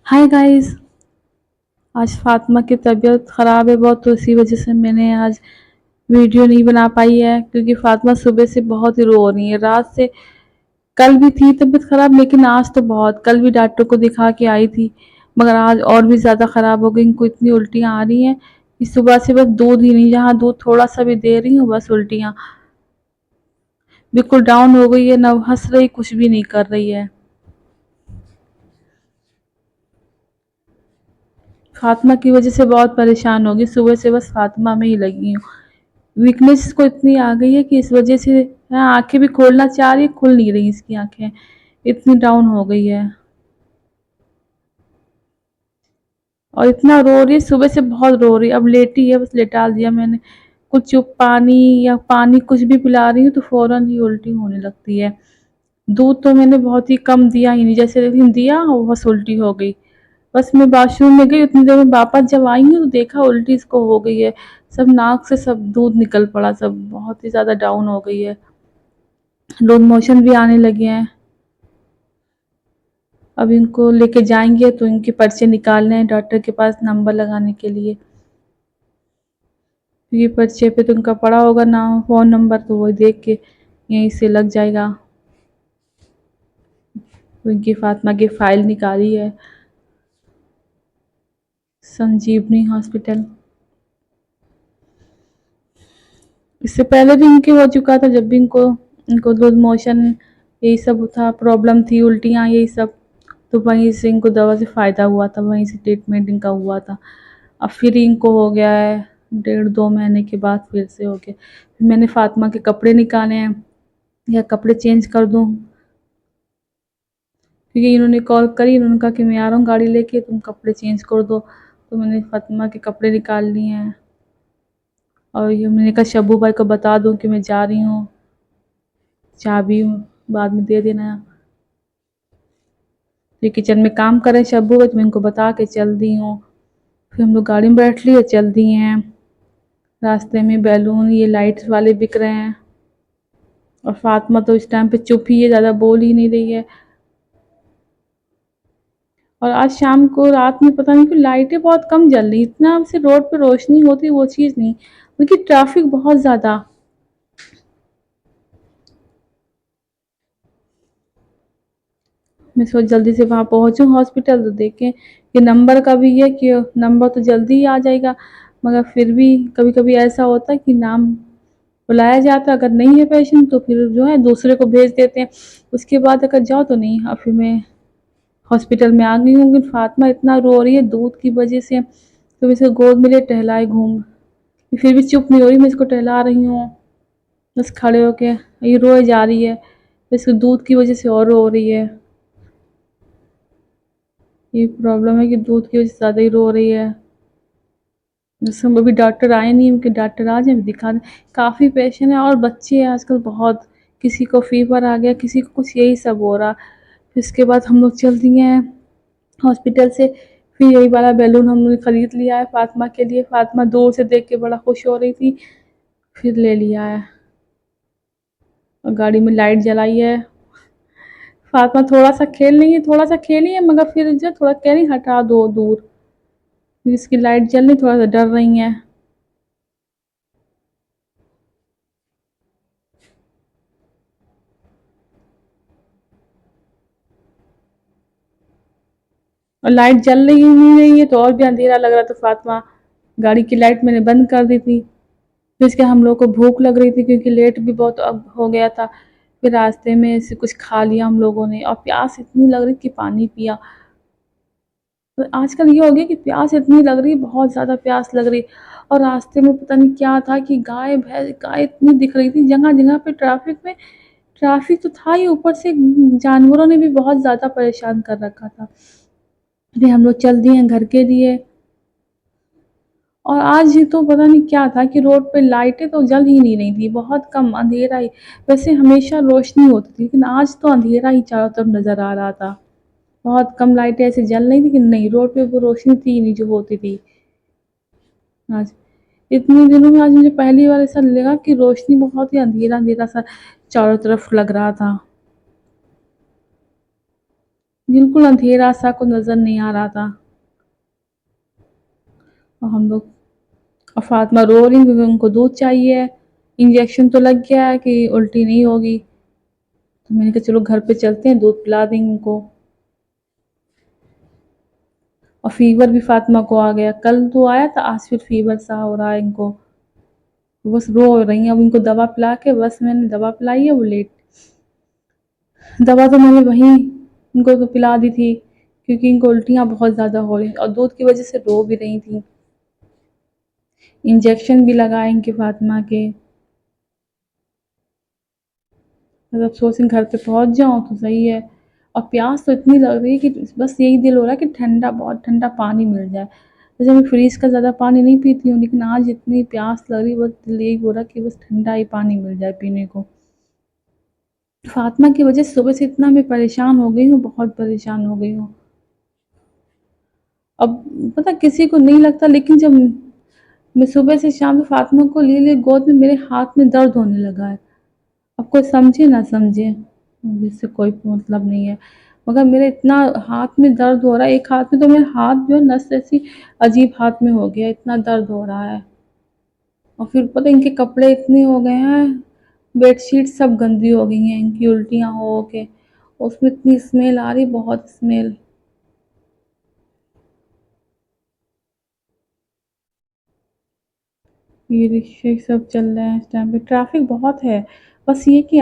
Hi guys. आज फातिमा की तबीयत ख़राब है बहुत, तो इसी वजह से मैंने आज वीडियो नहीं बना पाई है, क्योंकि फातिमा सुबह से बहुत ही रो रही है। रात से कल भी थी तबीयत ख़राब, लेकिन आज तो बहुत, कल भी डॉक्टर को दिखा के आई थी, मगर आज और भी ज़्यादा ख़राब हो गई। इनको इतनी उल्टियाँ आ रही हैं कि सुबह से बस दूध ही नहीं, जहाँ दूध थोड़ा सा भी दे रही हूँ बस उल्टियाँ। बिल्कुल डाउन हो गई है, ना हंस रही, कुछ भी नहीं कर रही है। फातिमा की वजह से बहुत परेशान होगी, सुबह से बस फातिमा में ही लगी हूँ। वीकनेस इसको इतनी आ गई है कि इस वजह से आंखें भी खोलना चाह रही है, खुल नहीं रही इसकी आंखें, इतनी डाउन हो गई है। और इतना रो रही है, सुबह से बहुत रो रही है। अब लेटी है, बस लेटा दिया मैंने। कुछ चुप पानी या पानी कुछ भी पिला रही हूँ तो फौरन ही उल्टी होने लगती है। दूध तो मैंने बहुत ही कम दिया ही नहीं, जैसे लेकिन दिया और बस उल्टी हो गई। बस मैं वॉशरूम में गई, उतनी देर में वापस जब आई हूँ तो देखा उल्टी इसको हो गई है। सब नाक से सब दूध निकल पड़ा, सब बहुत ही ज्यादा डाउन हो गई है। लूज मोशन भी आने लगे हैं। अब इनको लेके जाएंगे तो इनके पर्चे निकालने हैं डॉक्टर के पास नंबर लगाने के लिए। ये पर्चे पे तो उनका पड़ा होगा नाम फ़ोन नंबर, तो वो देख के यहीं से लग जाएगा। तो इनकी फातिमा की फ़ाइल निकाली है संजीवनी हॉस्पिटल। इससे पहले भी इनके हो चुका था, जब भी इनको इनको लूज मोशन यही सब था, प्रॉब्लम थी, उल्टियाँ यही सब, तो वहीं से इनको दवा से फ़ायदा हुआ था, वहीं से ट्रीटमेंट इनका हुआ था। अब फिर इनको हो गया है, 1.5-2 महीने के बाद फिर से हो गया। फिर मैंने फातिमा के कपड़े निकाले हैं, या कपड़े चेंज कर दूँ, क्योंकि इन्होंने कॉल करी, इन्होंने कहा कि मैं आ रहा हूँ गाड़ी लेके, तुम कपड़े चेंज कर दो। तो मैंने फातिमा के कपड़े निकाल लिए हैं, और ये मैंने कहा शब्बू भाई को बता दूँ कि मैं जा रही हूँ, चाबी बाद में दे देना। ये किचन में काम कर रहे हैं शब्बू भाई, तो मैं इनको बता के चल दी हूँ। फिर हम लोग गाड़ी में बैठ लिए, चल दिए हैं। रास्ते में बैलून ये लाइट्स वाले बिक रहे हैं, और फातिमा तो इस टाइम पे चुप ही है, ज़्यादा बोल ही नहीं रही है। और आज शाम को रात में पता नहीं क्यों लाइटें बहुत कम जल रही, इतना से रोड पे रोशनी होती वो चीज़ नहीं, बल्कि ट्रैफिक बहुत ज़्यादा। मैं सोच जल्दी से वहाँ पहुँचूँ हॉस्पिटल, तो देखें कि नंबर का भी है कि नंबर तो जल्दी ही आ जाएगा, मगर फिर भी कभी कभी ऐसा होता है कि नाम बुलाया जाता है, अगर नहीं है पेशेंट तो फिर जो है दूसरे को भेज देते हैं। उसके बाद अगर जाओ तो नहीं। अब फिर मैं हॉस्पिटल में आ गई हूँ, लेकिन फातिमा इतना रो रही है दूध की वजह से, तो मैं इसे गोद में ले टहलाए घूम, फिर भी चुप नहीं हो रही। मैं इसको टहला रही हूँ बस खड़े होके, ये रोए जा रही है, इसको दूध की वजह से और रो रही है। ये प्रॉब्लम है कि दूध की वजह से ज़्यादा ही रो रही है। जैसे अभी डॉक्टर आए नहीं, उनके डॉक्टर आ जाए दिखा दें। काफ़ी पेशेंट है, और बच्चे हैं आजकल बहुत, किसी को फीवर आ गया, किसी को कुछ, यही सब हो रहा। फिर इसके बाद हम लोग चल दिए हैं हॉस्पिटल से। फिर यही वाला बैलून हम लोग ने खरीद लिया है फातिमा के लिए, फातिमा दूर से देख के बड़ा खुश हो रही थी, फिर ले लिया है। और गाड़ी में लाइट जलाई है। फातिमा थोड़ा सा खेल रही है, थोड़ा सा खेली है, मगर फिर जो थोड़ा कह रही हटा दो दूर, इसकी लाइट जल रही, थोड़ा सा डर रही है। और लाइट जल रही नहीं रही है तो और भी अंधेरा लग रहा, तो फातिमा गाड़ी की लाइट मैंने बंद कर दी थी। फिर इसके हम लोग को भूख लग रही थी, क्योंकि लेट भी बहुत अब हो गया था। फिर रास्ते में से कुछ खा लिया हम लोगों ने, और प्यास इतनी लग रही कि पानी पिया। तो आजकल ये हो गया कि प्यास इतनी लग रही, बहुत ज़्यादा प्यास लग रही। और रास्ते में पता नहीं क्या था कि गाय भैंस, गाय इतनी दिख रही थी जगह जगह पे ट्रैफिक में। ट्रैफिक तो था ही, ऊपर से जानवरों ने भी बहुत ज़्यादा परेशान कर रखा था। फिर हम लोग चल दिए घर के लिए। और आज ही तो पता नहीं क्या था कि रोड पे लाइटें तो जल ही नहीं रही थी, बहुत कम अंधेरा ही। वैसे हमेशा रोशनी होती थी, लेकिन आज तो अंधेरा ही चारों तरफ नज़र आ रहा था। बहुत कम लाइटें ऐसे जल रही थी कि नहीं, रोड पे वो रोशनी थी ही नहीं जो होती थी आज। इतने दिनों में आज मुझे पहली बार ऐसा लगा कि रोशनी बहुत ही अंधेरा अंधेरा सा चारों तरफ लग रहा था। बिल्कुल अंधेरा-सा कुछ नज़र नहीं आ रहा था। और हम लोग और फ़ातिमा रो रही क्योंकि उनको दूध चाहिए। इंजेक्शन तो लग गया है कि उल्टी नहीं होगी। तो मैंने कहा चलो घर पे चलते हैं, दूध पिला देंगे उनको। और फ़ीवर भी फ़ातिमा को आ गया। कल तो आया था, आज फिर फ़ीवर सा हो रहा है इनको। बस रो रही हैं। अब इनको दवा पिला के बस मैंने दवा पिलाई है, वो लेट दवा तो मैंने वहीं इनको तो पिला दी थी क्योंकि इनको उल्टियाँ बहुत ज़्यादा हो रही और दूध की वज़ह से रो भी रही थी। इंजेक्शन भी लगाए इनके फ़ातिमा के। मतलब सोच रही घर पे पहुँच जाऊँ तो सही है। और प्यास तो इतनी लग रही है कि बस यही दिल हो रहा है कि ठंडा, बहुत ठंडा पानी मिल जाए। वैसे मैं फ्रिज का ज़्यादा पानी नहीं पीती हूँ, लेकिन आज इतनी प्यास लग रही है, बस दिल यही हो रहा है कि बस ठंडा ही पानी मिल जाए पीने को। फ़ातिमा की वज़ह से सुबह से इतना मैं परेशान हो गई हूँ, बहुत परेशान हो गई हूँ। अब पता है किसी को नहीं लगता, लेकिन जब मैं सुबह से शाम तक फ़ातिमा को लिए गोद में, मेरे हाथ में दर्द होने लगा है। अब कोई समझे ना समझे, इससे कोई मतलब नहीं है। मगर मेरे इतना हाथ में दर्द हो रहा है, एक हाथ में तो मेरा हाथ जो है नस ऐसी अजीब हाथ में हो गया, इतना दर्द हो रहा है। और फिर पता है इनके कपड़े इतने हो गए हैं, बेडशीट सब गंदी हो गई हैं इनकी उल्टियाँ हो के। उसमें इतनी स्मेल आ रही, बहुत स्मेल। ये रिक्शे सब चल रहे हैं इस टाइम पे, ट्रैफिक बहुत है। बस ये कि